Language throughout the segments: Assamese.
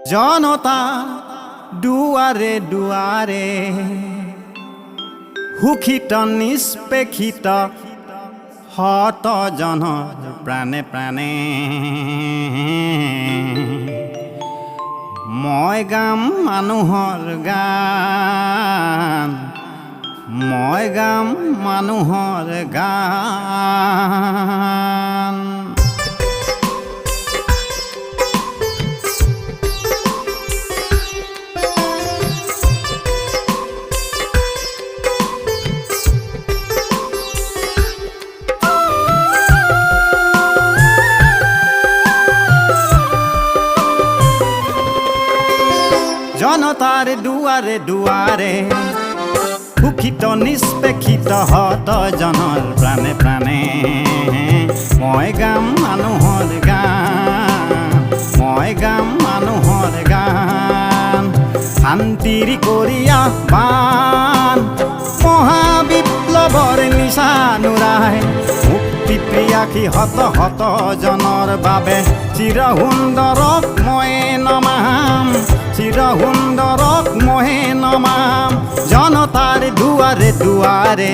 জনতা দুয়াৰে দুয়াৰে সুখিত নিষ্পেষিত হত জনৰ প্ৰাণে প্ৰাণে মই গাম মানুহৰ গান মই গাম মানুহৰ গান জনতাৰ দুৱাৰে দুৱাৰে সুখিত নিষ্পেষিত হত জনৰ প্ৰাণে প্ৰাণে মই গাম মানুহৰ গান মই গাম মানুহৰ গান শান্তিৰ কৰিয়া বান মহাবিপ্লৱৰ নিশা নুৰাই মুক্তি প্ৰিয়াসী হত হত জনৰ বাবে চিৰ সুন্দৰক মই নমাম চিৰ সুন্দৰক মই নমাম জনতাৰ দুৱাৰে দুৱাৰে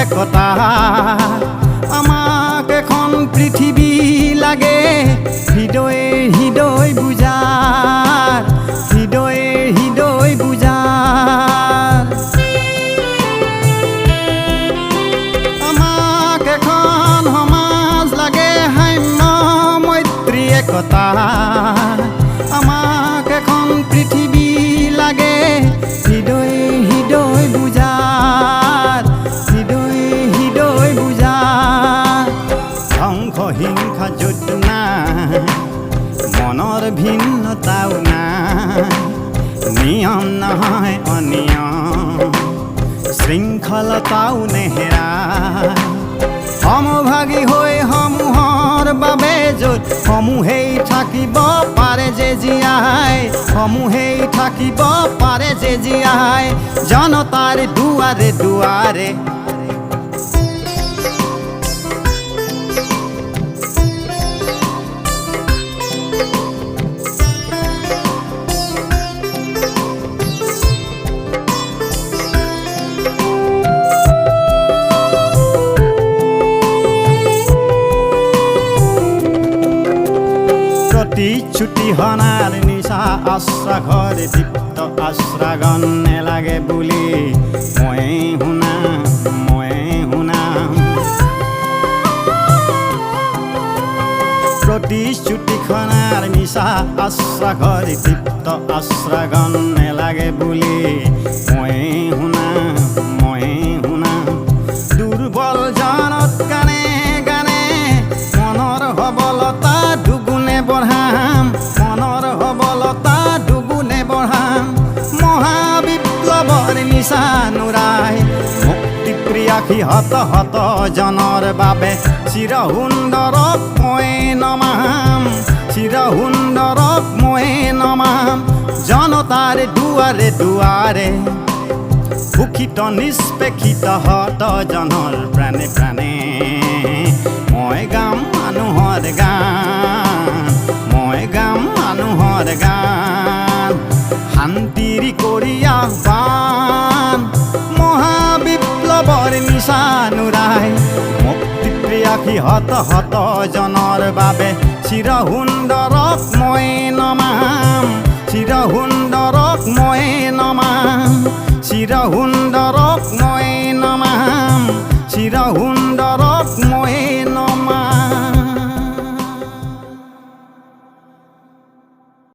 একতা আমাক এখন পৃথিৱী লাগে হৃদয়ে হৃদয় বুজাৰ হৃদয়ে হৃদয় বুজাৰ আমাক এখন সমাজ লাগে সাম্য মৈত্ৰী একতা আমাক এখন পৃথিৱী লাগে হৃদয়ে হৃদয় বুজাৰ হিংসা যুদ্ধ নাই মনৰ ভিন্নতাও নাই নিয়ম নহয় অনিয়ম শৃংখলতাও নেহেৰাই সমভাগী হৈ সমূহৰ বাবে য'ত সমূহেই থাকিব পাৰে যে জীয়াই সমূহেই থাকিব পাৰে যে জীয়াই জনতাৰ দুৱাৰে দুৱাৰে ছুটি হনাৰ নিশা আশ্ৰা ঘৰে দীপ্ত আশ্ৰাগন নেলাগে বুলি মই শুনাম প্ৰতিশ্ৰুতিখনাৰ নিশা আশ্ৰা ঘৰে দীপ্ত আশ্ৰাগন নেলাগে বুলি মই শুনাম দুৰ্বল জনত গানে গানে মনৰ সবলতা দুগুণে বঢ়াম মনৰ সবলতা দুগুণে বঢ়াম মহাবিপ্লৱৰ নিশা নুৰাই মুক্তি প্ৰিয়াসী হত হত জনৰ বাবে চিৰ সুন্দৰক মই নমাম চিৰ সুন্দৰক মই নমাম জনতাৰ দুৱাৰে দুৱাৰে সুখিত নিষ্পেষিত হত জনৰ প্ৰাণে প্ৰাণে মই গাম মানুহৰ গান মই গাম মানুহৰ গান শান্তিৰ কৰিয়া বান মহাবিপ্লৱৰ নিশা নুৰাই মুক্তি প্ৰিয়াসী হত হত জনৰ বাবে চিৰ সুন্দৰক মই নমাম চিৰ সুন্দৰক মই নমাম চিৰ সুন্দৰক